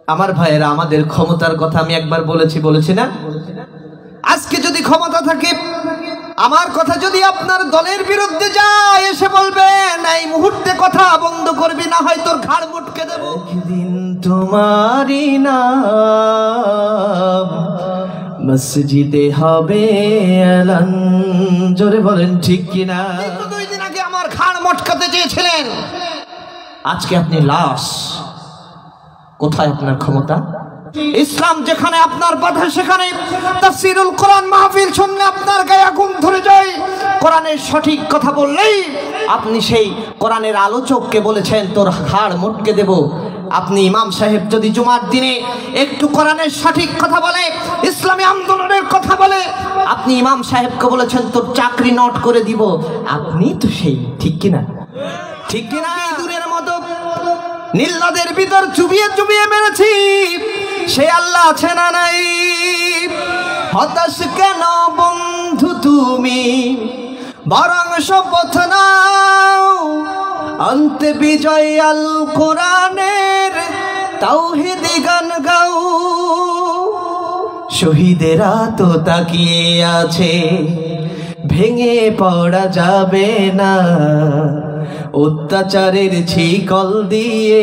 আমার ভাইয়েরা, আমাদের ক্ষমতার কথা আমি একবার বলেছি না? আজকে যদি ক্ষমতা থাকে, আমার কথা যদি আপনার দলের বিরুদ্ধে যায়, এসে বলবেন এই মুহূর্তে কথা বন্ধ করবি, না হয় তোর ঘাড় মুটকে দেব। একদিন তোমারই নাম মসজিদে হবে এলান, জোরে বলেন ঠিক কিনা? 2 দিন আগে আমার ঘাড় মটকাতে চেয়েছিলেন, আজকে আপনি লাশ। কোথায় আপনার ক্ষমতা? ইসলাম যেখানে আপনার বাধা, সেখানে তাফসীরুল কোরআন মাহফিল শুনলে আপনার গায়ে আগুন ধরে যায়। কোরআনের সঠিক কথা বললেই আপনি সেই কোরআনের আলোচককে বলেছেন তোর ঘাড় মুটকে দেব। আপনি ইমাম সাহেব যদি জুমার দিনে একটু কোরআনের সঠিক কথা বলে, ইসলামী আন্দোলনের কথা বলে, আপনি ইমাম সাহেবকে বলেছেন তোর চাকরি নট করে দিব। আপনি তো সেই, ঠিক কিনা? ঠিক কিনা? দূরের মতো নীলনদের ভিতর চুবিয়ে চুবিয়ে মেরেছি, সে আল্লাহ আছে না নাই? হতাশ কেন বন্ধু তুমি, বরং শপথ নাও, অন্তে বিজয় আল কোরআনের তাওহীদি গান গাও। শহীদেরা তো তাকিয়ে আছে, ভেঙে পড়া যাবে না, অত্যাচারের শিকল দিয়ে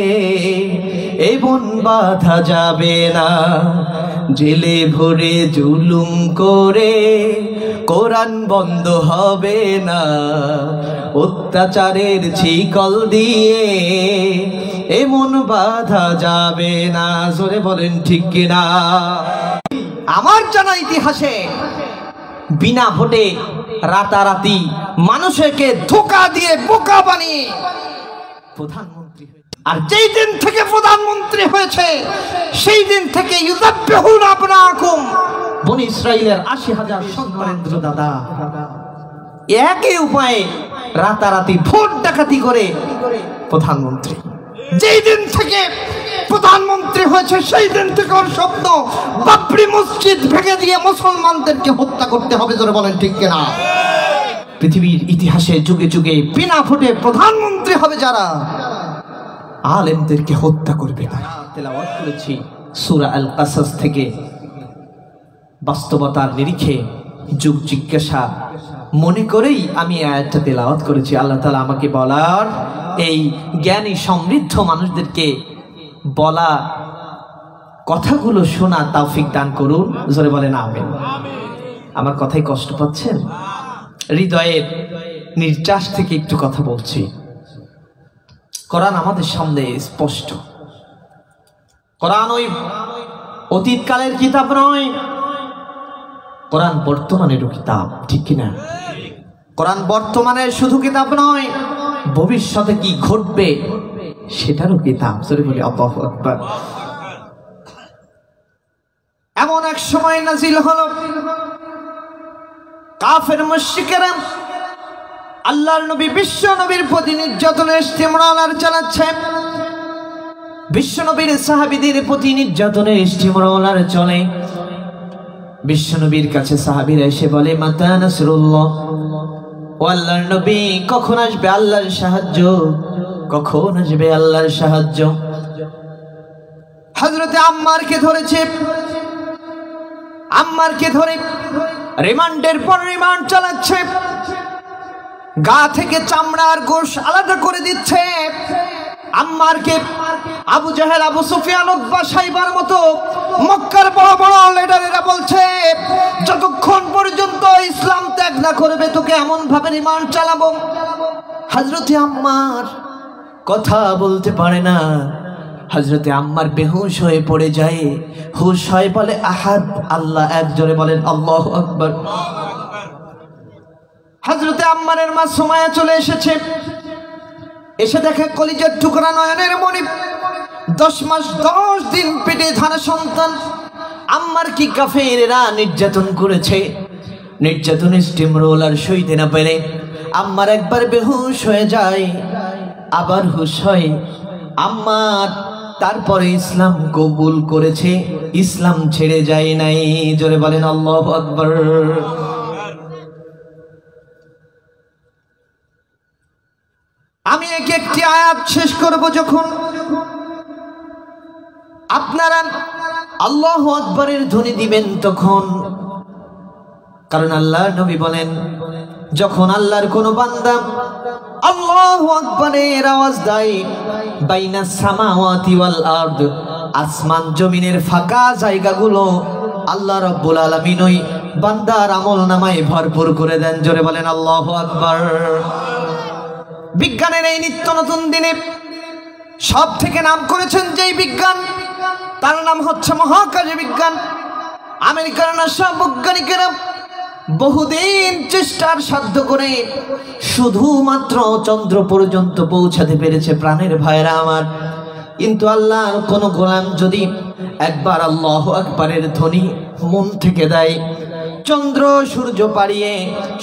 এই বন বাঁধা যাবে না। জেলে ভরে জুলুম করে কোরআন বন্ধ হবে না, অত্যাচারের শিকল দিয়ে এমন বাঁধা যাবে না। জোরে বলেন ঠিক কিনা? আমার জানা ইতিহাসে বিনা ভোটে রাতারাতি মানুষকে ধোঁকা দিয়ে বোকা বানিয়ে প্রধানমন্ত্রী, আর যেই দিন থেকে প্রধানমন্ত্রী হয়েছে সেই দিন থেকে ইউযাব্বিহুনা আবনাকুম, বনি ইসরাইলের ৮০,০০০ সন্তানেন্দ্র দাদা একই উপায়ে রাতারাতি ভোট ডাকাতি করে প্রধানমন্ত্রী। যেই দিন থেকে প্রধানমন্ত্রী হয়েছে সেই দিন থেকে ওর স্বপ্ন বাবরি মসজিদ ভেঙে দিয়ে মুসলমানদেরকে হত্যা করতে হবে। জোরে বলেন ঠিক কিনা? পৃথিবীর ইতিহাসে যুগে যুগে বিনা ভোটে প্রধানমন্ত্রী হবে যারা, আলেমদেরকে হত্যা করবে তারা। তেলাওয়াত করেছি সূরা আল কাসাস থেকে, বাস্তবতার নিরিখে যুগ জিজ্ঞাসা মনে করেই আমি আয়াতটা তেলাওয়াত করেছি। আল্লাহ তাআলা আমাকে বলার, এই জ্ঞানী সমৃদ্ধ মানুষদেরকে বলা কথাগুলো শোনা তৌফিক দান করুন। জোরে বলেন আমিন। আমার কথাই কষ্ট পাচ্ছেন? হৃদয়ের নির্যাস থেকে একটু কথা বলছি। কোরআন আমাদের সামনে স্পষ্ট। কোরআন ওই অতীতকালের কিতাব নয়, কোরআন বর্তমানেরও কিতাব, ঠিক কিনা? কোরআন বর্তমানের শুধু কিতাব নয়, ভবিষ্যতে কি ঘটবে সেটারও কিতাব। জোরে বলি আল্লাহু আকবার। এমন এক সময় নাজিল হলো, কাফের মুশরিকেরা আল্লাহর নবী বিশ্ব নবীর প্রতি নির্যাতনের ইস্তেমরার চালাচ্ছে, বিশ্ব নবীর সাহাবীদের প্রতি নির্যাতনের ইস্তেমরার চলে। বিশ্ব নবীর কাছে সাহাবীরা এসে বলে, মাতা নাসরুল্লাহ, ও আল্লাহর নবী কখন আসবে আল্লাহর সাহায্য, কখন আসবে আল্লাহর সাহায্য? হযরতে আম্মারকে ধরেছে, আম্মারকে ধরে রিমান্ডের পর রিমান্ড চালাচ্ছে, গা থেকে চামড়ার গোশ আলাদা করে দিচ্ছে। আম্মারকে আবু জাহেল, আবু সুফিয়ান, উতবা, সাইবার মতো মক্কার বড় বড় লিডারেরা বলছে, যতক্ষণ পর্যন্ত ইসলাম ত্যাগ না করবে তোকে এমন ভাবে রিমান্ড চালাবো। হযরতে আম্মার কথা বলতে পারে না, হযরতে আম্মার বেহুশ হয়ে পড়ে যায়। হুশ হয়, বলে আহাদ, আল্লাহ এক। জোরে বলেন আল্লাহু আকবার। হযরতে আম্মারের মা সুমাইয়া চলে এসেছে, এসে দেখে কলিজার টুকরা নয়নের মণি 10 মাস 10 দিন পেটে ধারা সন্তান। আম্মার কি কাফেরেরা নির্যাতন করেছে, নির্যাতনের স্টিমরোলার সইতে না পেরে আম্মার একবার বেহুশ হয়ে যায়, আবার হুশ হয়। আম্মার তারপরে ইসলাম কবুল করেছে, ইসলাম ছেড়ে যায় নাই। জোরে বলেন আল্লাহু আকবার। আমি একটি আয়াত শেষ করব। যখন আপনারা আল্লাহু আকবারের ধ্বনি দিবেন তখন, কারণ আল্লাহর নবী বলেন যখন আল্লাহর কোন বান্দা আল্লাহু আকবারের আওয়াজ দেয়, বাইনাস সামাওয়াতি ওয়াল আরদ, আসমান জমিনের ফাঁকা জায়গাগুলো আল্লাহ রাব্বুল আলামিন ওই বান্দার আমলনামায় ভরপুর করে দেন। জোরে বলেন আল্লাহু আকবার। বিজ্ঞানের এই নিত্য নতুন দিনে সব থেকে নাম করেছেন যেই বিজ্ঞান, তার নাম হচ্ছে মহাকাশ বিজ্ঞান। আমেরিকার নাসা বৈজ্ঞানিকেরা বহুদিন চেষ্টার সাধ্য করে শুধুমাত্র চন্দ্র পর্যন্ত পৌঁছাতে পেরেছে প্রাণের ভাইরা আমার। কিন্তু আল্লাহর কোন গোলাম যদি একবার আল্লাহু আকবারের ধ্বনি মন থেকে দেয়, চন্দ্র সূর্য পাড়িয়ে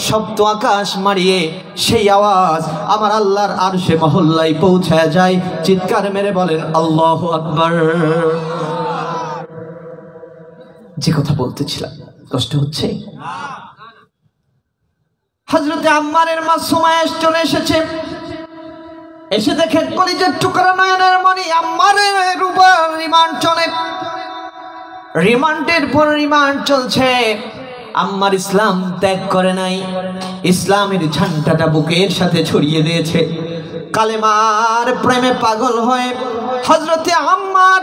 সপ্ত আকাশ মারিয়ে সেই আওয়াজ আমার আল্লাহর আরশে মহল্লায় পৌঁছায় যায়। চিৎকার মেরে বলেন আল্লাহু আকবার। যে কথা বলতেছিলাম, কষ্ট হচ্ছে? হযরতে আম্মারের মা সুমাইয়া চলে এসেছে, এসে দেখেন কলিজার টুকরা নয়নের মণি আম্মারের উপর রিমান্ড চলে। রিমান্ডের পর রিমান্ড চলছে। আম্মার ইসলাম ত্যাগ করে নাই, ইসলামের ঝান্ডাটা বুকের সাথে ছড়িয়ে দিয়েছে। কালেমার প্রেমে পাগল হয়ে হযরতে আম্মার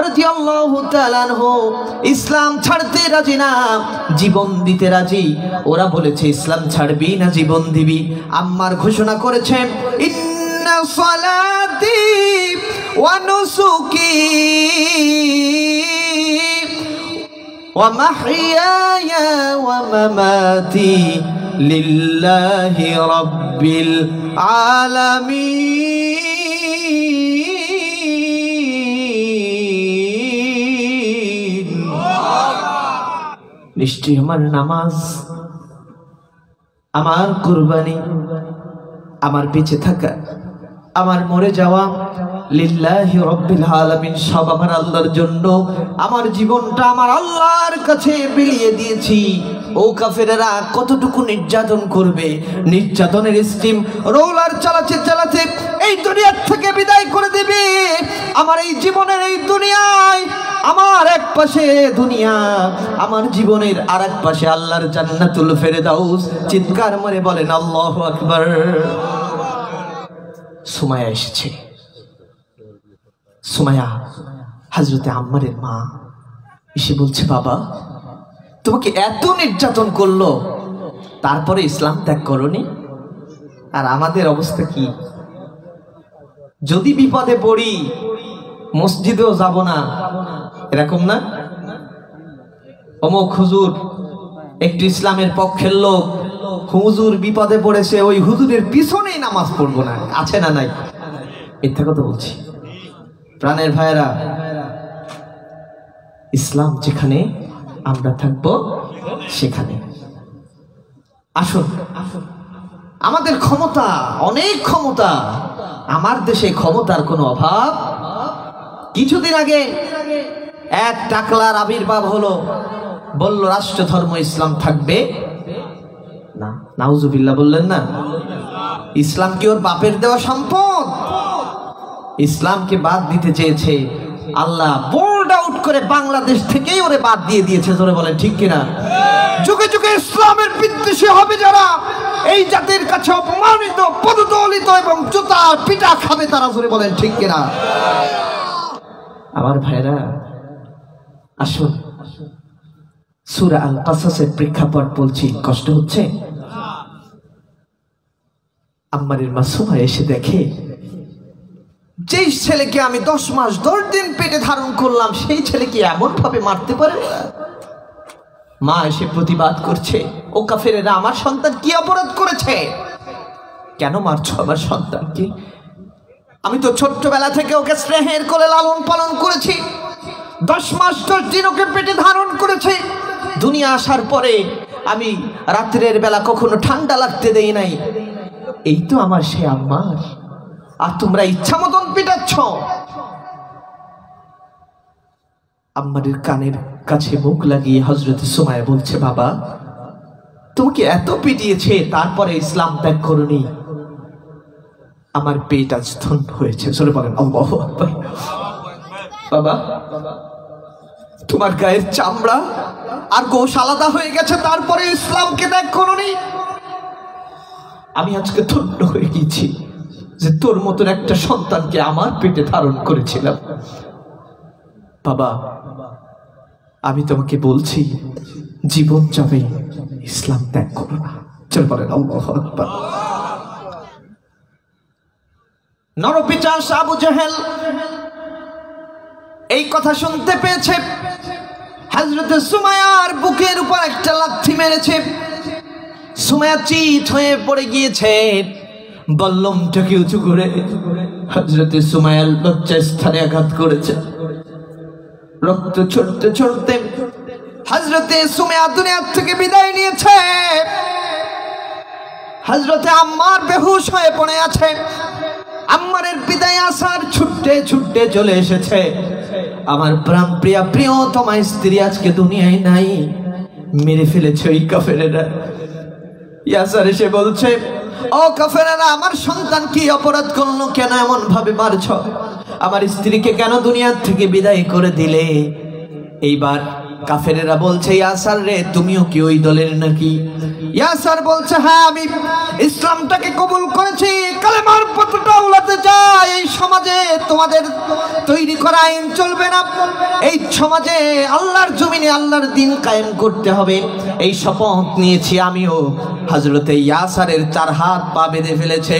রাদিয়াল্লাহু তাআলা আনহু ইসলাম ছাড়তে রাজি না, জীবন দিতে রাজি। ওরা বলেছে ইসলাম ছাড়বি না জীবন দিবি। আম্মার ঘোষণা করেছে ইন্না সালাতি ওয়া নুসুকি ওয়া মাহইয়ায়া ওয়া মামাতি লিল্লাহি রাব্বিল আলামিন। নিশ্চয়ই আমার নামাজ, আমার কুরবানি, আমার বেঁচে থাকা, আমার মরে যাওয়া লিল্লাহি রাব্বিল আলামিন, সব আমার আল্লাহর জন্য। আমার জীবনটা আমার আল্লাহর কাছে বিলিয়ে দিয়েছি। ও কাফেরেরা কতটুকু নির্যাতন করবে? নির্যাতনের স্টিম রোলার চালাতে চালাতে এই দুনিয়ার থেকে বিদায় করে দেবে। আমার এই জীবনের এই দুনিয়ায় আমার এক পাশে দুনিয়া, আমার জীবনের আর এক পাশে আল্লাহর জান্নাতুল ফেরদাউস। চিৎকার মেরে বলেন আল্লাহু আকবার। সুমাইয়া এসেছে। সুমাইয়া হযরতে আম্মারের মা এসে বলছে, বাবা তোমাকে এত নির্যাতন করলো, তারপরে ইসলাম ত্যাগ করনি? আর আমাদের অবস্থা কি? যদি বিপদে পড়ি মসজিদেও যাব না, এরকম না? অমুক হুজুর একটি ইসলামের পক্ষের লোক, হুজুর বিপদে পড়েছে, ওই হুজুরের পিছনেই নামাজ পড়বো না, আছে না নাই? মিথ্যা কথা বলছি? প্রাণের ভাইয়েরা, ইসলাম যেখানে আমরা থাকবো সেখানে। আসুন, আমাদের ক্ষমতা, অনেক ক্ষমতা, আমার দেশে ক্ষমতার কোনো অভাব। কিছুদিন আগে এক টাকলার আবির্ভাব হলো, বলল রাষ্ট্র ধর্ম ইসলাম থাকবে না। নাউজুবিল্লাহ বললেন না? ইসলাম কি ওর বাপের দেওয়া সম্পদ? ইসলামকে বাদ দিতে চেয়েছে আল্লাহ, বোল্ড আউট করে বাংলাদেশ থেকেই ওরে বাদ দিয়ে দিয়েছে। জোরে বলেন ঠিক কিনা? যুগে যুগে ইসলামের বিদ্বেষী হবে যারা, এই জাতির কাছে অপমানিত, পদদলিত এবং জুতা পিটা খাবে তারা। জোরে বলেন ঠিক কিনা? আমার ভাইরা আসুন, সূরা আল কাসাসের প্রেক্ষাপট বলছি, কষ্ট হচ্ছে? আম্মারের মা সুমাইয়া এসে দেখে যেই ছেলেকে আমি 10 মাস 10 দিন পেটে ধারণ করলাম, সেই ছেলেকে এমন ভাবে মারতে পারে? মা এসে প্রতিবাদ করছে, ও কাফেরেরা, আমার সন্তান কি অপরাধ করেছে? কেন মারছো আমার সন্তানকে? আমি তো ছোট্টবেলা থেকে ওকে স্নেহের কোলে লালন পালন করেছি, 10 মাস 10 দিন ওকে পেটে ধারণ করেছি। দুনিয়া আসার পরে আমি রাত্রের বেলা কখনো ঠান্ডা লাগতে দেই নাই। এই তো আমার সে আম্মার, আর তোমরা ইচ্ছা মতন পিটাচ্ছ। আম্মারের কানের কাছে মুখ লাগিয়ে হযরতে সুমাইয়া বলছে, বাবা তোমাকে এত পিটিয়েছে, তারপরে ইসলাম ত্যাগ করনি? আমার পেট আজ ধন্য হয়েছে। জোরে বলেন আল্লাহু আকবার। বাবা, তোমার গায়ের চামড়া আর গোশ আলাদা হয়ে গেছে, তারপরে ইসলামকে ত্যাগ করোনি। আমি আজকে ধন্য হয়ে গেছি যে তোর মতন একটা সন্তানকে আমার পেটে ধারণ করেছিলাম। বাবা, আমি তোমাকে বলছি, জীবন যাবে, ইসলাম ত্যাগ করো না। চল বলেন আল্লাহু আকবার। নরপিশাচ আবু জেহেল এই কথা শুনতে পেয়েছে, হযরত সুমাইয়ার বুকের উপর একটা লাথি মেরেছে। সুমাইয়া চিৎ হয়ে পড়ে গিয়েছে। বল্লমটাকে উঁচু করে হযরত সুমাইয়ার লজ্জাস্থানে আঘাত করেছে। রক্ত ছড়তে ছড়তে হযরতে সুমাইয়া দুনিয়া থেকে বিদায় নিয়েছে। হযরতে আম্মার বেহুশ হয়ে পড়ে আছে। আম্মারের বিদায় আসার ছুটতে ছুটতে চলে এসেছে। আমার প্রাণ প্রিয়া প্রিয়তমা স্ত্রী আজকে দুনিয়ায় নাই, মেরে ফেলেছে ওই কাফেরেরা। ইয়াসার এসে বলছে, ও কাফেরেরা, আমার সন্তান কি অপরাধ করলো? কেন এমন ভাবে মারছ? আমার স্ত্রীকে কেন দুনিয়ার থেকে বিদায় করে দিলে? এইবার কাফেরেরা বলছে, ইয়াসার রে, তুমিও কি ওই দলের নাকি? ইয়াসার বলছে, হ্যাঁ, আমি ইসলামটাকে কবুল করেছি, কালেমার পতাকা উড়াতে চাই। এই সমাজে তোমাদের তৈরি করা আইন চলবে না। এই সমাজে আল্লাহর জমিনে আল্লাহর দ্বীন কায়েম করতে হবে, এই শপথ নিয়েছি আমিও। হযরতে ইয়াসারের 4 হাত পা বেঁধে ফেলেছে।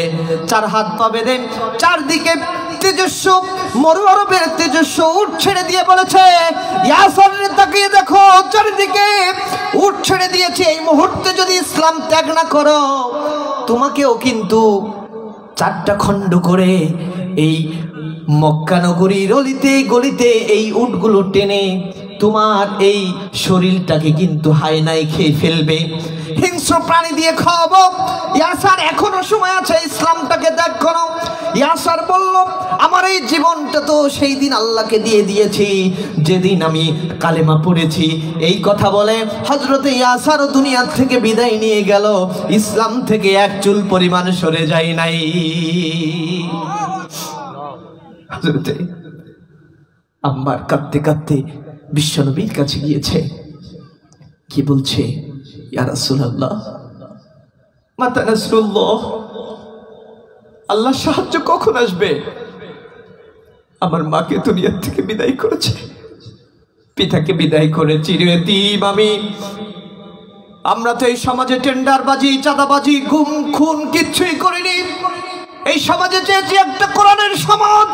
4 হাত পা বেঁধে চারদিকে তেজস্ব, মরু আরবের তেজস্ব উট ছেড়ে দিয়ে বলেছে, ইয়াসারের তাকিয়ে দেখো, চারিদিকে উট ছেড়ে দিয়েছে। এই মুহূর্তে যদি ইসলাম ত্যাগ না করো, তোমাকেও কিন্তু 4টা খণ্ড করে এই মক্কা নগরীর অলিতে গলিতে এই উটগুলো টেনে তোমার এই শরীরটাকে কিন্তু হায়নায় খেয়ে ফেলবে, হিংস্র প্রাণী দিয়ে খাওয়াবো। ইয়াসার, এখনো সময় আছে, ইসলামটাকে ত্যাগ করো। ইয়াসার বলল, আমার এই জীবনটা তো সেই দিন আল্লাহকে দিয়ে দিয়েছি যেদিন আমি কালেমা পড়েছি। এই কথা বলে হযরতে ইয়াসারও দুনিয়ার থেকে বিদায় নিয়ে গেল, ইসলাম থেকে এক চুল পরিমাণ সরে যায় নাই। হযরতে আম্মার কাঁদতে কাঁদতে বিশ্বনবীর কাছে গিয়েছে, কি বলছে, ইয়া রাসূলুল্লাহ, মাতা নাসরুল্লাহ, আল্লাহর সাহায্য কখন আসবে? আমার মাকে দুনিয়ার থেকে বিদায় করেছে, পিতাকে বিদায় করে চিরয়তীম আমি। আমরা তো এই সমাজে টেন্ডারবাজি, চাঁদাবাজি, গুম খুন কিচ্ছুই করিনি। এই সমাজে চেয়েছি একটা কোরআনের সমাজ।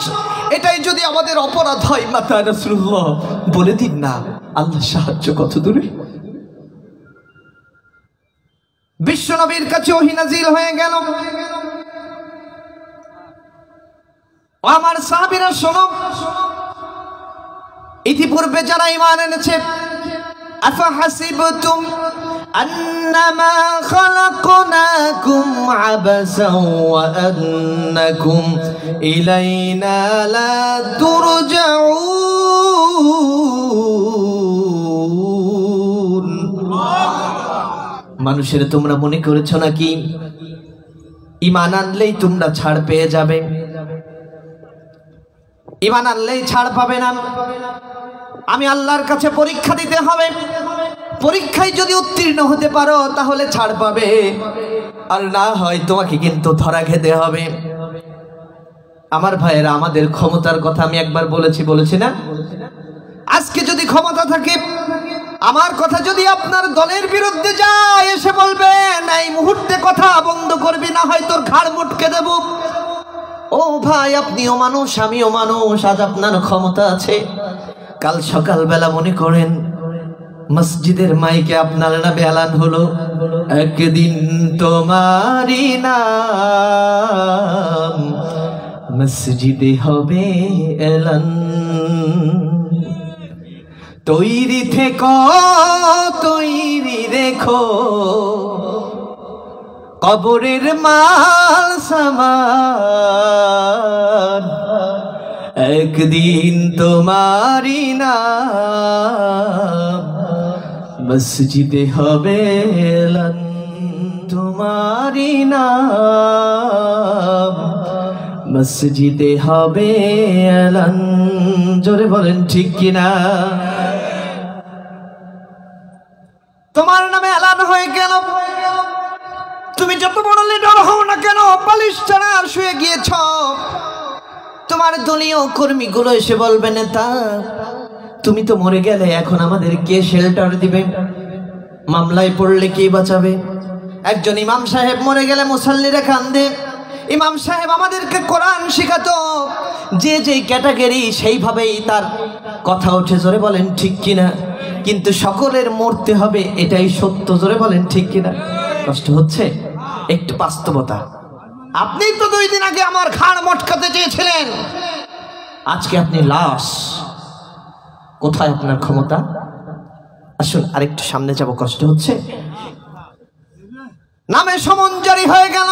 এটাই যদি আমাদের অপরাধ হয়, মাতা রাসূলুল্লাহ, বলে দিন না, আল্লাহর সাহায্য কত দূরে? বিশ্বনবীর কাছে ওহী নাযিল হয়ে গেল, আমার সাহাবীরা শোনো, ইতিপূর্বে যারা ঈমান এনেছে, আফাহাসিবতুম আন্নামা খালাকনাকুম আবাসা ওয়া আন্নাকুম ইলাইনা লা তুরজাউন। মানুষের তোমরা মনে করেছো নাকি ঈমান আনলেই তোমরা ছাড় পেয়ে যাবে? ঈমান আনলেই ছাড় পাবে না। আমি আল্লাহর কাছে পরীক্ষা দিতে হবে, পরীক্ষায় যদি উত্তীর্ণ হতে পারো তাহলে ছাড় পাবে, আর না হয় তোমাকে কিন্তু ধরা খেতে হবে। আমার ভাইয়েরা, আমাদের ক্ষমতার কথা আমি একবার বলেছি না? আজকে যদি ক্ষমতা থাকে, আমার কথা যদি আপনার দলের বিরুদ্ধে যায়, এসে বলবেন এই মুহূর্তে কথা বন্ধ করবি, না হয় তোর ঘাড় মুটকে দেব। ও ভাই, আপনিও মানুষ, আমিও মানুষ। আজ আপনার ক্ষমতা আছে, কাল সকালবেলা মনে করেন মসজিদের মাইকে আপনার নামে এলান হলো, একদিন তোমারই নাম মসজিদে হবে এলান। তৈরি থেকো, তৈরি রেখো, কবরের মাল সামান, একদিন তোমারই নাম মসজিদে হবে এলান। তোমারই নাম মসজিদে হবে এলান, জোরে বলেন ঠিক কিনা। তোমার নামে এলান হয়ে গেল, তুমি যত বড় লিডার হও না কেন, বালিশ ছাড়া শুয়ে গিয়েছ, তোমার দলীয় কর্মীগুলো এসে বলবে নেতা তুমি তো মরে গেলে, এখন আমাদের কে শেল্টার দিবে, মামলায় পড়লে কে বাঁচাবে। একজন ইমাম সাহেব মরে গেলে মুসল্লিরা কান্দে। ইমাম সাহেব আমাদেরকে কোরআন শিখাতো, যে যেই ক্যাটাগরি সেইভাবেই তার কথা ওঠে, জোরে বলেন ঠিক কিনা। কিন্তু সকলের মরতে হবে, এটাই সত্য, জোরে বলেন ঠিক কিনা। কষ্ট হচ্ছে, একটু বাস্তবতা। আপনি তো 2 দিন আগে আমার ঘাড় মটকাতে চেয়েছিলেন, আজকে আপনি লাশ। কোথায় আপনার ক্ষমতা? আসুন আরেকটু সামনে যাব, কষ্ট হচ্ছে। নামে সমন জারি হয়ে গেল,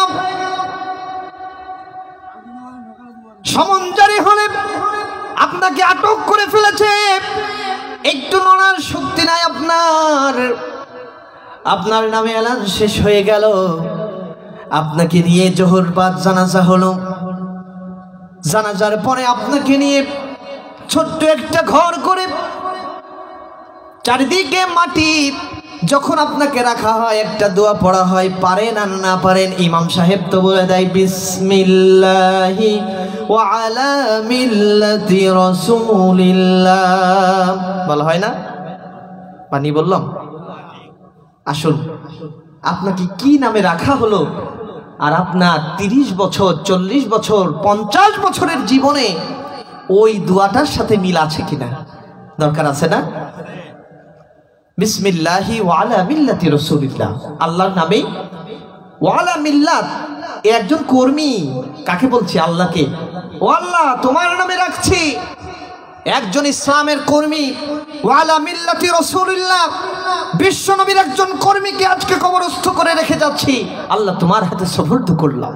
সমন জারি হলে আপনাকে আটক করে ফেলেছে, একটু নড়ার শক্তি নাই আপনার। আপনার নামে এলান শেষ হয়ে গেল, আপনাকে নিয়ে জোহর বাদ জানাজা হলো। জানাজার পরে আপনাকে নিয়ে ছোট্ট একটা ঘর করে, চারিদিকে মাটি, যখন আপনাকে রাখা হয় একটা দোয়া পড়া হয়, পারেন আর না পারেন ইমাম সাহেব তো বলে দেয় বিসমিল্লাহি ওয়া আলা মিল্লাতি রাসূলিল্লাহ, বলা হয় না? পানি বললাম। আসুন, আপনাকে কি নামে রাখা হলো, আর আপনার 30 বছর 40 বছর 50 বছরের জীবনে ওই দোয়াটার সাথে মিল আছে কিনা? দরকার আছে না? বিসমিল্লাহি ওয়া আলা মিল্লাতি রাসূলিল্লাহ, আল্লাহর নামে ওয়া আলা মিল্লাত। এ একজন কর্মী, কাকে বলছি? আল্লাহকে। ও আল্লাহ, তোমার নামে রাখছি। একজন ইসলামের কর্মী, ওয়া আলা মিল্লাতি রাসূলিল্লাহ, বিশ্ব নবীর একজন কর্মীকে আজকে কবরস্থ করে রেখে যাচ্ছি, আল্লাহ তোমার হাতে সুপর্দ করলাম।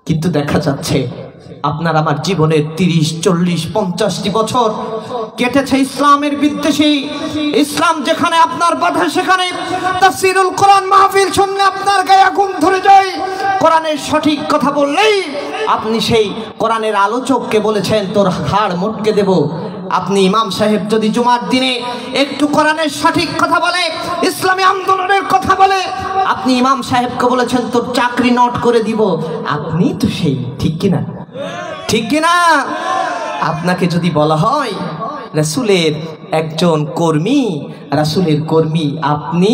কিন্তু দেখা যাচ্ছে আপনার আমার জীবনের 30, 40, 50টি বছর কেটেছে ইসলামের বিদ্বেষী। ইসলাম যেখানে আপনার বাধা, সেখানে তাফসীরুল কোরআন মাহফিল শুনলে আপনার গায়ে আগুন ধরে যায়। কোরআনের সঠিক কথা বললেই আপনি সেই কোরআনের আলোচককে বলেছেন তোর হাড় মটকে দেব। আপনি ইমাম সাহেব যদি জুমার দিনে একটু কোরআনের সঠিক কথা বলে, ইসলামী আন্দোলনের কথা বলে, আপনি ইমাম সাহেবকে বলেছেন তোর চাকরি নট করে দিব। আপনি তো সেই, ঠিক কিনা? ঠিক কিনা? আপনাকে যদি বলা হয় রাসূলের একজন কর্মী, রাসূলের কর্মী আপনি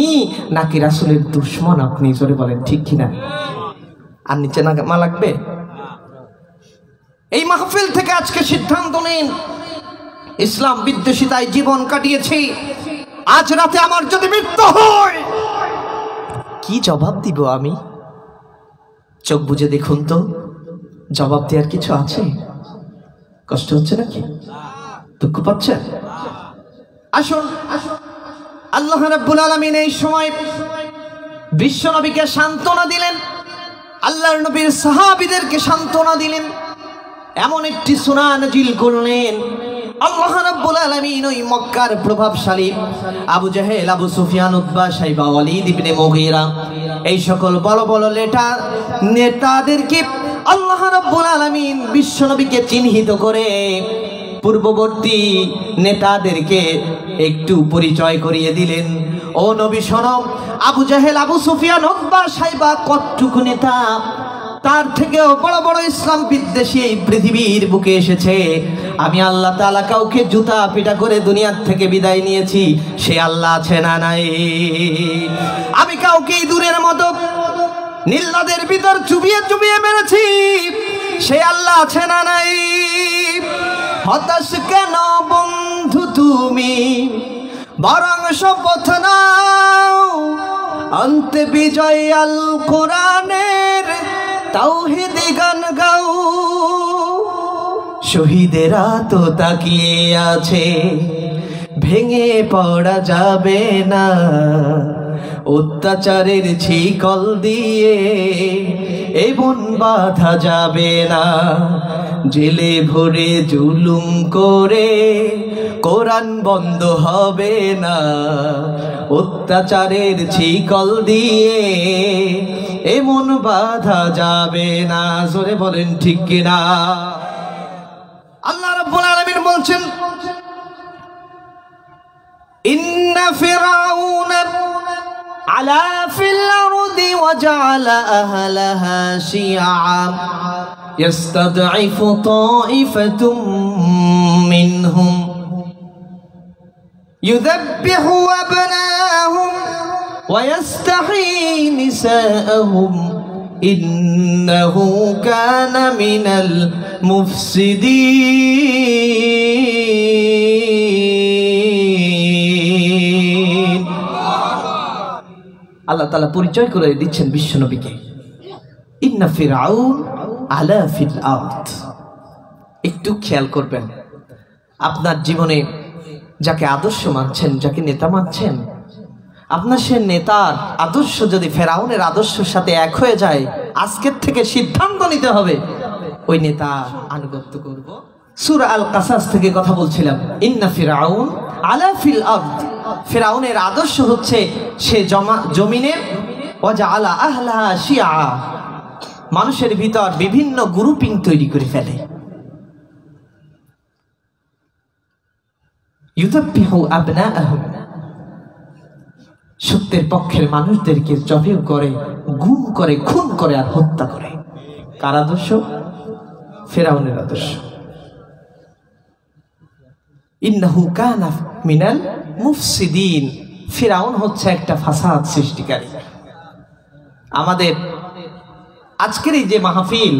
নাকি রাসূলের দুশমন আপনি, জোরে বলেন ঠিক কিনা? আর নিচে নামা লাগবে। এই মাহফিল থেকে আজকে সিদ্ধান্ত নিন, ইসলাম বিদ্বেষিতায় জীবন কাটিয়েছি, আজ রাতে আমার যদি মৃত্যু হয় কি জবাব দিব আমি? চোখ বুজে দেখুন তো, জবাব দেওয়ার কিছু আছে? কষ্ট হচ্ছে নাকি? দুঃখ পাচ্ছেন? আসুন, আল্লাহ রাব্বুল আলামিন এই সময় বিশ্ব নবীকে সান্ত্বনা দিলেন, আল্লাহর নবীর সাহাবীদেরকে সান্ত্বনা দিলেন, এমন একটি সূরা নাজিল করলেন। আল্লাহ রাব্বুল আলামিন ওই মক্কার প্রভাবশালী আবু জাহেল, আবু সুফিয়ান, উতবা, শাইবা, ওয়ালিদ ইবনে মুগীরা, এই সকল বড় বড় নেতাদেরকে আল্লাহ রাব্বুল আলামিন বিশ্ব নবীকে চিহ্নিত করে পূর্ববর্তী নেতাদেরকে একটু পরিচয় করিয়ে দিলেন। ও নবী শোনো, আবু জাহেল, আবু সুফিয়ান, উতবা, শাইবা কতটুকু নেতা, তার থেকেও বড় বড় ইসলাম বিদ্বেষী এই পৃথিবীর বুকে এসেছে। আমি আল্লাহ তাআলা কাউকে জুতা পিটা করে দুনিয়ার থেকে বিদায় নিয়েছি, সে আল্লাহ আছে না নাই? আমি কাউকে ইঁদুরের মতো নীল নদের ভিতর চুবিয়ে চুবিয়ে মেরেছি, সে আল্লাহ আছে না নাই? হতাশ কেন বন্ধু তুমি, বরং শপথ নাও, অন্তে বিজয় আল কোরআনের তাওহীদি গান গাও। শহীদেরা তো তাকিয়ে আছে, ভেঙে পড়া যাবে না, অত্যাচারের শিকল দিয়ে এ বন বাঁধা যাবে না। জেলে ভরে জুলুম করে কোরআন বন্ধ হবে না, অত্যাচারের শিকল দিয়ে এমন বাধা যাবে না। জোরে বলেন ঠিক কিনা? আল্লাহ রাব্বুল আলামিন বলছেন, ইন্না ফিরাউনা আলা ফিল আরদি ওয়া জাআলা আহলাহা শিয়া ইয়াস্তাদঈফু তাঈফাতুম মিনহুম ইউযাব্বিহু আবনাহুম ওয়া ইস্তাহয়ী নিসাআহুম ইন্নাহু কানা মিনাল মুফসিদিন। আল্লাহ তাআলা পরিচয় করে দিচ্ছেন বিশ্বনবীকে, ইন্না ফিরআউন আলা ফিল আরদ। একটু খেয়াল করবেন, আপনার জীবনে যাকে আদর্শ মানছেন, যাকে নেতা মানছেন, আপনার সে নেতার আদর্শ যদি ফেরাউনের আদর্শের সাথে এক হয়ে যায়, আজকের থেকে সিদ্ধান্ত নিতে হবে ওই নেতা আনুগত্য করব। সূরা আল কাসাস থেকে কথা বলছিলাম, ইন্না ফিরআউন আলা ফিল আরদ। ফেরাউনের আদর্শ হচ্ছে সে জমিনে ওয়া জাআলা আহলাহা শিয়া, মানুষের ভিতর বিভিন্ন গ্রুপিং তৈরি করে ফেলে। ইউযাব্বিহু আবনাআহুম, সত্যের পক্ষের মানুষদেরকে জবেহ করে, গুম করে, খুন করে আর হত্যা করে। কার আদর্শ? ফিরআউনের আদর্শ। ইন্নাহু কানা মিনাল মুফসিদিন। ফিরআউন হচ্ছে একটা ফাসাদ সৃষ্টিকারী। আমাদের আজকের এই যে মাহফিল,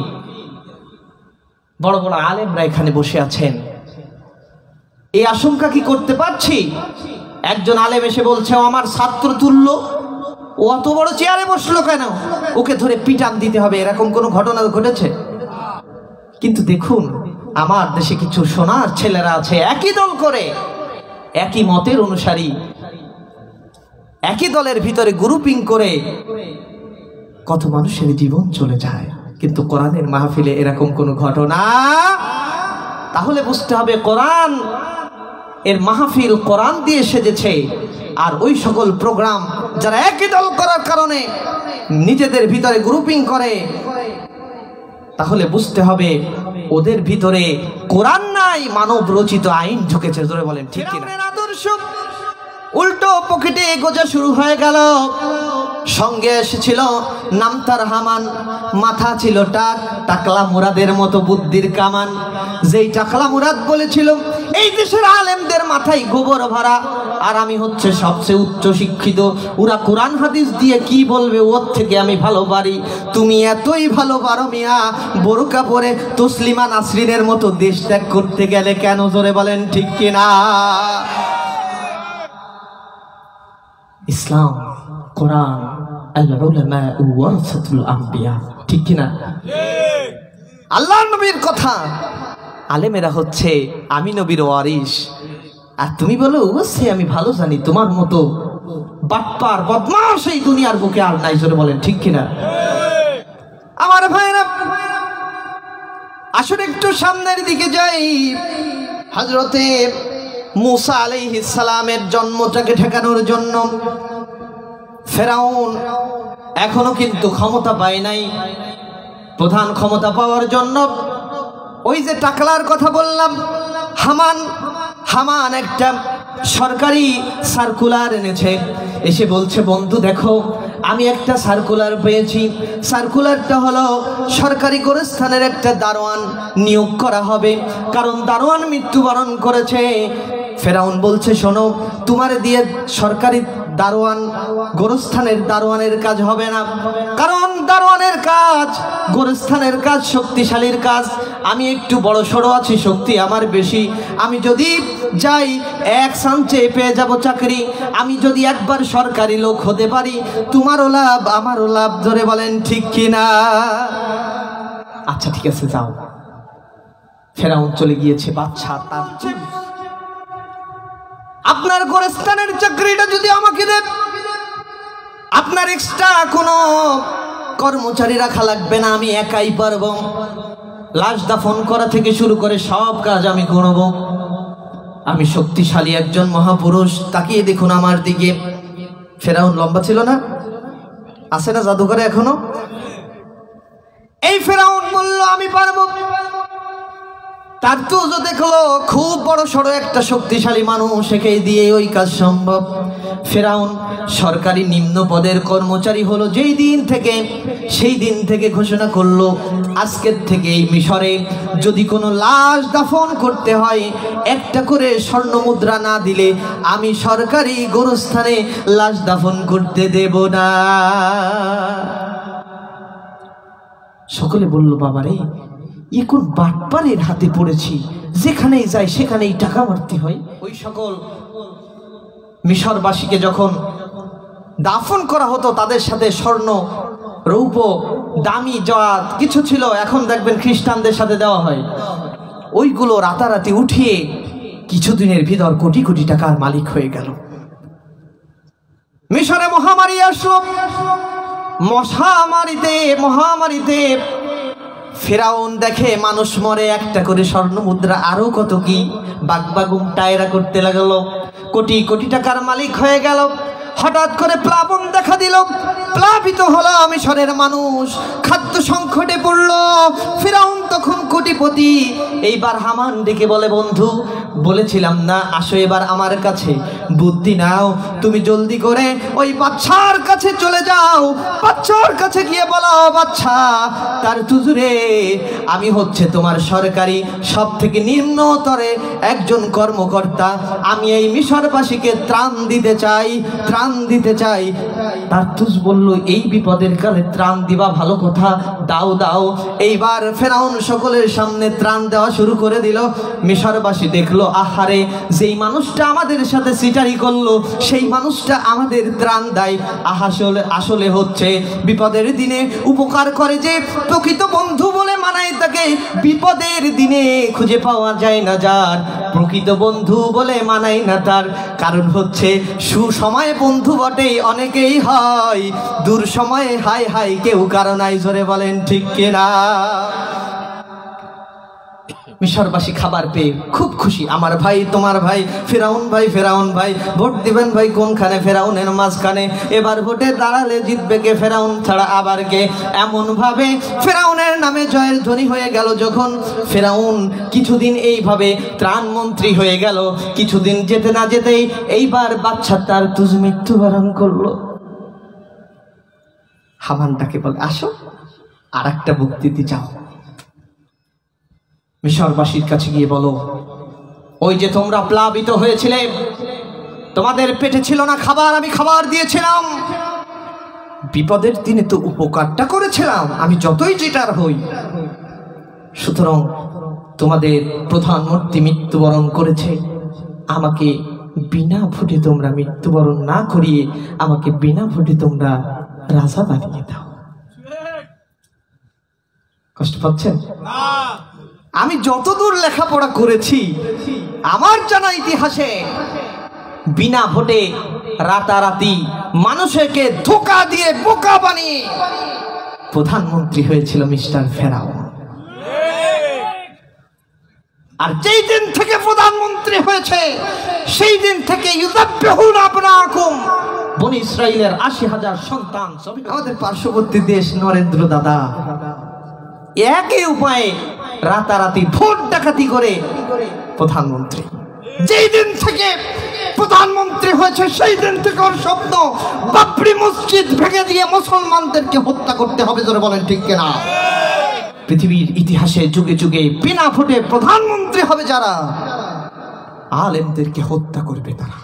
বড় বড় আলেমরা এখানে বসে আছেন, এই আশঙ্কা কি করতে পারছি একজন আলেম এসে বলছে ও আমার ছাত্র তুল্য, ও অত বড় চেয়ারে বসলো কেন, ওকে ধরে পিটান দিতে হবে, এরকম কোনো ঘটনা ঘটেছে? কিন্তু দেখুন, আমার দেশে কিছু সোনার ছেলেরা আছে, একই দল করে, একই মতের অনুসারী, একই দলের ভিতরে গ্রুপিং করে কত মানুষের জীবন চলে যায়। কিন্তু কোরআনের মাহফিলে এরকম কোনো ঘটনা, তাহলে বুঝতে হবে কোরআন এর মাহফিল কোরআন দিয়ে সেজেছে। আর ওই সকল প্রোগ্রাম যারা একই দল করার কারণে নিজেদের ভিতরে গ্রুপিং করে, তাহলে বুঝতে হবে ওদের ভিতরে কোরআন নাই, মানব রচিত আইন ঢুকেছে। ধরে বলেন ঠিক কিনা? আদর্শ উল্টো পকেটে গোজা শুরু হয়ে গেল। সঙ্গে এসেছিল নামতার হামান, মাথা ছিল টাকলা মুরাদের মতো বুদ্ধির কামান। যেই টাকলা মুরাদ বলেছিল এই দেশের আলেমদের মাথায় গোবর ভরা, আর আমি হচ্ছে সবচেয়ে উচ্চ শিক্ষিত, ওরা কোরআন হাদিস দিয়ে কি বলবে ওর থেকে আমি ভালো পারি। তুমি এতই ভালো পারো মিয়া, বোরকা পরে তসলিমা নাসরিনের মতো দেশ ত্যাগ করতে গেলে কেন? জোরে বলেন ঠিক কিনা? ইসলাম, কোরআন, আল উলামা ওয়ারাসাতুল আম্বিয়া, ঠিক কিনা? আল্লাহর নবীর কথা, আলেমেরা হচ্ছে আমি নবীর ওয়ারিস, আর তুমি বলো সে আমি ভালো জানি, তোমার মতো বাটপার বদমাশ এই দুনিয়ার বুকে আর নাই। জোরে বলেন ঠিক কিনা? আমার ভাইরা, আসলে একটু সামনের দিকে যাই। হযরতে মুসা আলাইহিস সালামের জন্মটাকে ঠেকানোর জন্য ফেরাউন এখনো কিন্তু ক্ষমতা পায় নাই। প্রধান ক্ষমতা পাওয়ার জন্য ওই যে টাকলার কথা বললাম, হামান একটা সরকারি সার্কুলার এনেছে। এসে বলছে, বন্ধু দেখো আমি একটা সার্কুলার পেয়েছি। সার্কুলারটা হলো সরকারি গোরস্থানের একটা দারোয়ান নিয়োগ করা হবে, কারণ দারোয়ান মৃত্যুবরণ করেছে। ফেরাউন বলছে, শোনো, তোমার দিয়ে সরকারি দারোয়ান, গোরস্থানের দারোয়ানের কাজ হবে না, কারণ দারোয়ানের কাজ, গোরস্থানের কাজ শক্তিশালীর কাজ। আমি একটু বড় সড়ো আছি, শক্তি আমার বেশি। আমি যদি যাই এক চান্সে পেয়ে যাব চাকরি। আমি যদি একবার সরকারি লোক হতে পারি, তোমারও লাভ আমারও লাভ। ধরে বলেন ঠিক কিনা? আচ্ছা ঠিক আছে, যাও। ফেরাউন চলে গিয়েছে। বাদশা তার আপনার গোরস্থানের চাকরিটা যদি আমাকে দেন, আপনার এক্সট্রা কোনো কর্মচারী রাখা লাগবে না, আমি একাই পারবো। লাশ দাফন করা থেকে শুরু করে সব কাজ আমি করব। আমি শক্তিশালী একজন মহাপুরুষ, তাকিয়ে দেখুন আমার দিকে। ফেরাউন লম্বা ছিল না? আছে না জাদুঘরে এখনো? এই ফেরাউন বলল আমি পারবো। তার তো দেখলো খুব বড় সড়ো একটা শক্তিশালী মানুষ, একে দিয়ে ওই কাজ সম্ভব। ফেরাউন সরকারি নিম্ন পদের কর্মচারী হলো যেই দিন থেকে, সেই দিন থেকে ঘোষণা করলো আজকের থেকে এই মিশরে যদি কোনো লাশ দাফন করতে হয়, একটা করে স্বর্ণ মুদ্রা না দিলে আমি সরকারি গোরস্থানে লাশ দাফন করতে দেব না। সকলে বলল বাবারে, এ কোন বাটপারের হাতে পড়েছি, যেখানেই যাই সেখানেই টাকা মারতে হয়। ওই সকল মিশরবাসীকে যখন দাফন করা হতো তাদের সাথে স্বর্ণ রৌপ্য দামি যা কিছু ছিল, এখন দেখবেন খ্রিস্টানদের সাথে দেওয়া হয়, ওইগুলো রাতারাতি উঠিয়ে কিছুদিনের ভিতর কোটি কোটি টাকার মালিক হয়ে গেল। মিশরে মহামারী আসলো, মহামারীতে ফেরাউন দেখে মানুষ মরে, একটা করে স্বর্ণ মুদ্রা আরো কত কি বাগবাগুম টায়রা করতে লাগলো, কোটি কোটি টাকার মালিক হয়ে গেল। হঠাৎ করে প্লাবন দেখা দিল, প্লাবিত হলো মিশরের মানুষ, খাদ্য সংকটে পড়ল। ফেরাউন তখন কোটিপতি। এইবার হামান ডেকে বলে, বন্ধু বলেছিলাম না আসো এবার আমার কাছে, বুদ্ধি নাও, তুমি জলদি করে ওই বাদশার কাছে চলে যাও। বাদশার কাছে গিয়ে বলো, বাদশা তার তুজুরে আমি হচ্ছে তোমার সরকারি সব থেকে নিম্নতরে একজন কর্মকর্তা, আমি এই মিশরবাসীকে ত্রাণ দিতে চাই। তার তুজ বলল, এই বিপদের কালে ত্রাণ দিবা ভালো কথা, দাও দাও। এইবার ফেরাউন সকলের সামনে ত্রাণ দেওয়া শুরু করে দিল। মিশরবাসী দেখলো, আহারে যেই মানুষটা আমাদের সাথে সিটারি করলো সেই মানুষটা আমাদের ত্রাণ দেয়। আসলে হচ্ছে বিপদের দিনে উপকার করে যে প্রকৃত বন্ধু বলে মানায় তাকে বিপদের দিনে খুঁজে পাওয়া যায় না, যার প্রকৃত বন্ধু বলে মানায় না তার। কারণ হচ্ছে সুসময়ে বন্ধু বটেই অনেকেই হয়, দূর সময়ে হাই হাই কেউ কারো নাই। জোরে বলেন ঠিক কিনা? মিশরবাসী খাবার পেয়ে খুব খুশি। আমার ভাই তোমার ভাই ফেরাউন ভাই ভোট দিবেন ভাই কোনখানে? ফেরাউনের মাঝখানে। এবার ভোটে দাঁড়ালে জিতবে কে? ফেরাউন ছাড়া আবার কে? এমন ভাবে ফেরাউনের নামে জয়ের ধ্বনি হয়ে গেল। যখন ফেরাউন কিছুদিন এইভাবে ত্রাণমন্ত্রী হয়ে গেল, কিছুদিন যেতে না যেতেই এইবার বাচ্চা তার তুজ মৃত্যুবরণ করলো। হামানটাকে বলে, আসো আর একটা বুক দিতে চাও। মিশরবাসীর কাছে গিয়ে বলো, ওই যে তোমরা প্লাবিত হয়েছিলে, তোমাদের পেটে ছিল না খাবার, আমি খাবার দিয়েছিলাম, বিপদের দিনে তো উপকারটা করেছিলাম, আমি যতই যেটার হই। সুতরাং তোমাদের প্রধানমন্ত্রী মৃত্যুবরণ করেছে, আমাকে বিনা ভোটে তোমরা মৃত্যুবরণ না করিয়ে আমাকে বিনা ভোটে তোমরা রাজা বানিয়ে দাও। কষ্ট পাচ্ছেন? আমি যতদূর লেখাপড়া করেছি আমার জানা ইতিহাসে বিনা ভোটে রাতারাতি মানুষকে ধোঁকা দিয়ে বোকা বানিয়ে প্রধানমন্ত্রী হয়েছিল মিস্টার ফেরাউন। আর যেই দিন থেকে প্রধানমন্ত্রী হয়েছে সেই দিন থেকে ইউযাব্বিহুন আবনাকুম, বনি ইসরাইলের ৮০,০০০ সন্তান। আমাদের পার্শ্ববর্তী দেশ নরেন্দ্র দাদা একই উপায়ে রাতারাতি ভোট ডাকাতি করে প্রধানমন্ত্রী। যেই দিন থেকে প্রধানমন্ত্রী হয়েছে সেই দিন থেকে ওর স্বপ্ন বাবরি মসজিদ ভেঙে দিয়ে মুসলমানদেরকে হত্যা করতে হবে। জোরে বলেন ঠিক কিনা? পৃথিবীর ইতিহাসে যুগে যুগে বিনা ভোটে প্রধানমন্ত্রী হবে যারা, আলেমদেরকে হত্যা করবে তারা।